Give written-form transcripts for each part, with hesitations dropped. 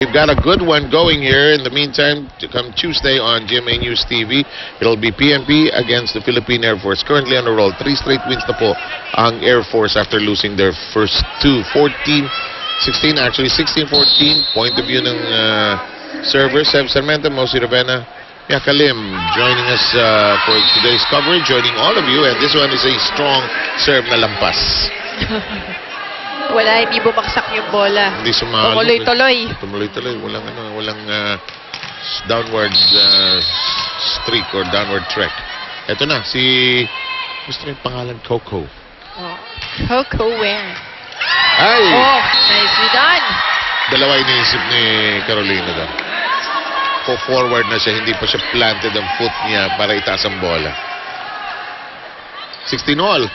We've got a good one going here. In the meantime, to come Tuesday on GMA News TV, it'll be PNP against the Philippine Air Force. Currently on the roll. 3 straight wins na po ang Air Force after losing their first two. 16 actually. 16-14. Point of view ng server. Seb Sarmento, Mosi Ravena, Mia Kalim joining us for today's coverage. Joining all of you. And this one is a strong serve na lampas. Wala, hindi bumaksak yung bola. Hindi sumalo. Tumuloy-tuloy. Tumuloy-tuloy. Walang downward streak or downward trek. Ito na, gusto yung pangalan, Coco. Oh. Coco where? Ay! Oh, nicely done. Dalawa iniisip ni Carolina daw. Forward na siya, hindi pa siya planted ang foot niya para itaas ang bola. 16 all.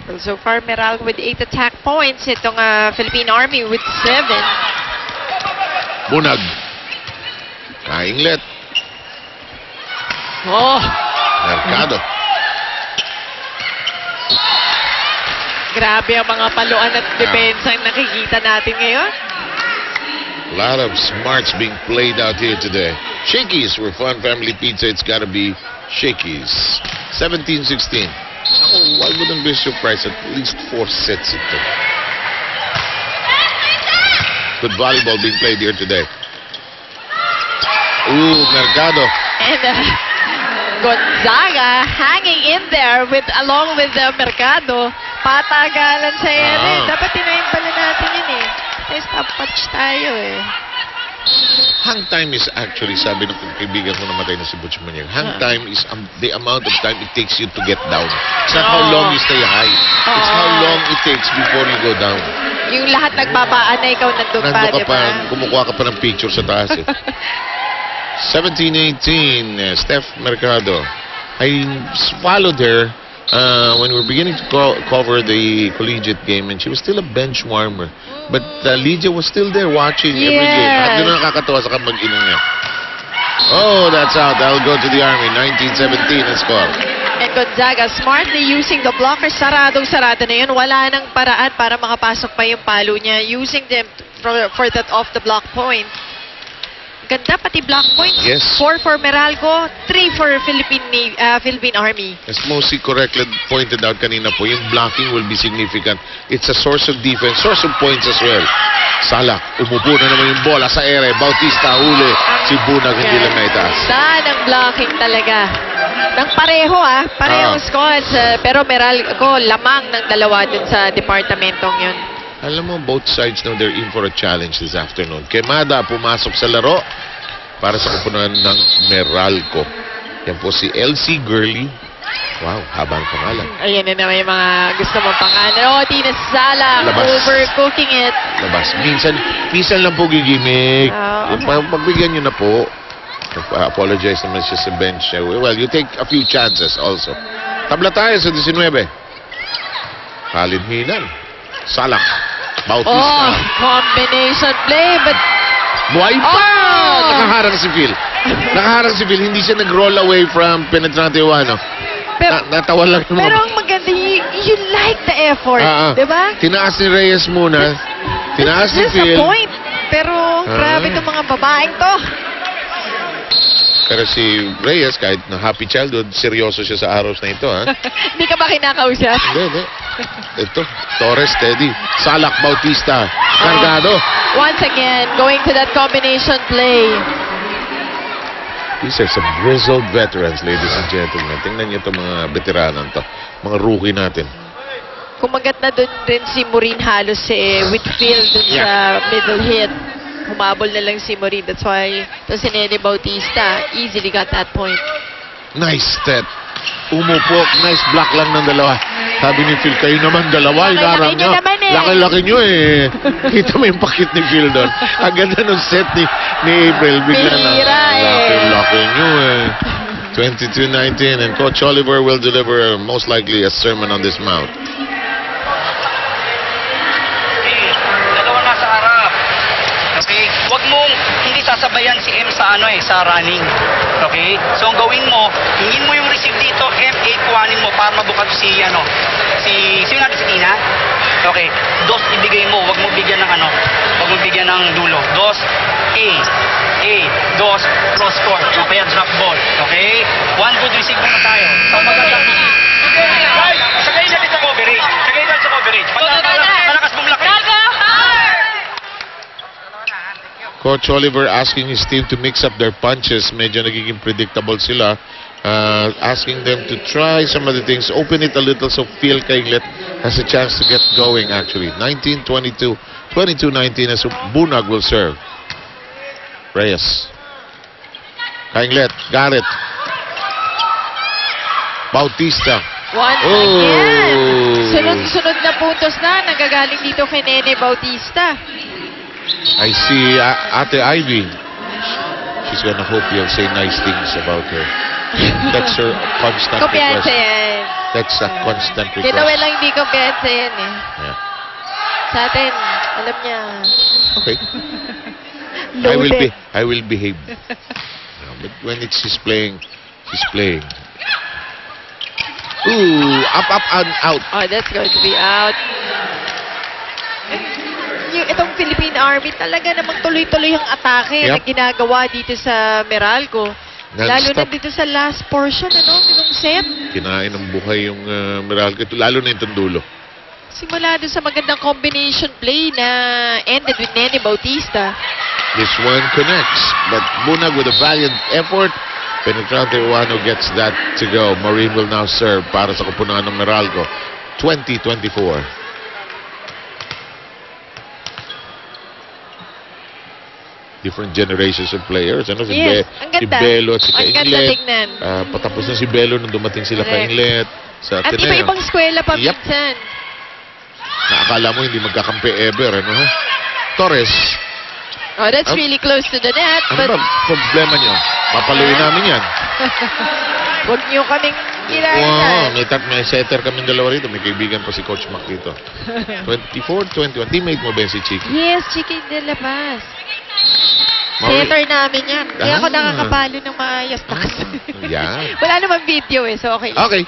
Well, so far, Meralco with 8 attack points. Itong Philippine Army with 7. Bunag. Kainglet. Oh! Mercado. Grabe ang mga paluan at depensa ang nakikita natin ngayon. A lot of smarts being played out here today. Shakey's for Fun Family Pizza. It's gotta be Shakey's. 17-16. Oh, why wouldn't be surprised? At least 4 sets ito. Good volleyball being played here today. Ooh, Mercado. And Gonzaga hanging in there along with Mercado. Patagalan sa yan. Dapat tinayin pala natin yun eh. Stop patch tayo eh. Hang time is actually, sabi ng kaibigan ko namatay na si Butch Manier, hang time is the amount of time it takes you to get down. It's not how long you stay high. It's how long it takes before you go down. Yung lahat nagbabaan na ikaw nandun pa, di ba? Kumukuha ka pa ng picture sa taas eh. 17-18, Steph Mercado. I followed her when we were beginning to cover the collegiate game, and she was still a bench warmer. But Lydia was still there watching every game. At doon na nakakatawa sa mag-ina niya. Oh, that's out. That'll go to the Army. 19-17 ang score. And Gonzaga smartly using the blockers. Saradong-sarado na yun. Wala nang paraan para makapasok pa yung palo niya. Using them for that off-the-block point. Ganda pati block points. Yes. 4 for Meralco, 3 for Philippine Army. As Mosi correctly pointed out kanina po, yung blocking will be significant. It's a source of defense, source of points as well. Salak, umupo na naman yung bola sa ere. Bautista, huli. Si Bunag hindi lang naitaas. Saan ang blocking talaga? Nang pareho parehong scores. Pero Meralco, lamang ng dalawa dun sa departamentong yun. Alam mo, both sides know they're in for a challenge this afternoon. Quemada pumasok sa laro para sa kupunan ng Meralco. Yan po si LC Gurley. Wow, habang pangalan. Ayan na naman yung mga gusto mong pangalan. Oh, Tina Sala, overcooking it. Labas. Minsan lang po gigimik. Pagbigyan nyo na po. Apologize naman siya sa bench. Well, you take a few chances also. Tabla tayo sa 19. Khalid Hinan. Salak. Bautista. Oh, combination play, but... Buhay pa! Nakaharang si Phil. Nakaharang si Phil. Hindi siya nag-roll away from penetrante Iwano. Natawa lang naman. Pero ang maganda, you like the effort, di ba? Tinaas ni Reyes muna. Tinaas ni Phil. Disappoint. Pero grabe itong mga babaeng to. Pero si Reyes, kahit na happy childhood, seryoso siya sa araws na ito, ha? Hindi ka ba kinakausap? Hindi. Ito, Torres, steady. Salak, Bautista, Cargado. Once again, going to that combination play. These are some grizzled veterans, ladies and gentlemen. Tingnan niyo itong mga veteranan to. Mga rookie natin. Kumagat na dun rin si Maureen halos Whitfield dun sa middle hit. Humabol na lang si Maureen. That's why si Nene Bautista easily got that point. Nice step. Umupok. Nice block lang ng dalawa. Sabi ni Phil, kayo naman dalawa. Inarang nyo. Laki-laki nyo eh. Kita mo yung pakit ni Phil doon. Ang ganda nung set ni April. Bigla na. Laki-laki nyo eh. 22-19. And Coach Oliver will deliver most likely a sermon on this mount. Okay? Huwag mong hindi sasabayan si M sa sa running. Okay? So ang gawin mo, hingin mo yung receive dito, M8 kuhanin mo para mabukat si sino natin si Tina? Okay, dos ibigay mo, wag mo bigyan ng ano, wag mo bigyan ng dulo. Dos, A, dos, cross court, o kaya drop ball. Okay? One good receive na tayo. Sa magandang right, sagay natin sa coverage. Sagay natin sa coverage. Malakas bumlaki. Coach Oliver asking his team to mix up their punches. Medyo nagiging predictable sila. Asking them to try some of the things. Open it a little so Phil Kainglet has a chance to get going actually. 19-22. 22-19 as Bunag will serve. Reyes. Kainglet. Got it. Bautista. Once again. Sunod-sunod na puntos na nagagaling dito kay Nene Bautista. I see Ate Ivy. She's gonna hope you'll say nice things about her. That's her constant Kumpiyansa request. yan. That's a constant request. Kaya lang hindi kumpiyansa yan eh. Yeah. Sa atin, alam niya. Okay. Loaded. I will behave. But when it's she's playing. Ooh, up and out. Oh, that's going to be out. Itong Philippine Army talaga namang tuloy-tuloy ang atake na ginagawa dito sa Meralco. Lalo na dito sa last portion, nung set. Kinain ng buhay yung Meralco. Lalo na yung dulo. Simula doon sa magandang combination play na ended with Nene Bautista. This one connects, but Bunag with a valiant effort. Penetrante Uano gets that to go. Maureen will now serve para sa kupunan ng Meralco. 20-24. Different generations of players. Ano, Yes, ang si ganda. Belo at si Ang ganda Kainglet. tignan. Patapos na si Belo nung dumating sila Correct. Kainglet sa At Ateneo. iba-ibang eskwela pa Yep. minsan. Naakala mo hindi magkakampi ever. Ano, ha? Torres. Oh, that's really close to the net. Ano But ba problema nyo? Papaluin namin yan. huwag niyo kaming Wow, kailangan. may setter kaming dalawa rito. May kaibigan pa si Coach Mac dito. 24-21. Teammate mo ba si Chiki? Yes, Chiqui de La Paz. Maureen. Setter namin yan. Kaya ako Ah. nakakapalo ng maayos. Yan. Wala namang video eh, so okay. Okay.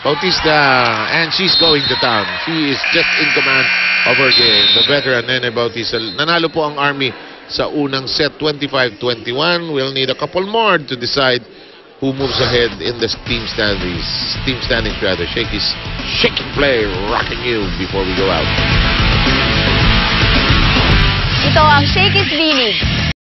Bautista, and she's going to town. She is just in command of her game. The veteran Nene Bautista. Nanalo po ang Army sa unang set, 25-21. We'll need a couple more to decide who moves ahead in the team standings. Team standings rather. Shakey's shaking play, rocking you before we go out. Ito ang Shakey's V-League.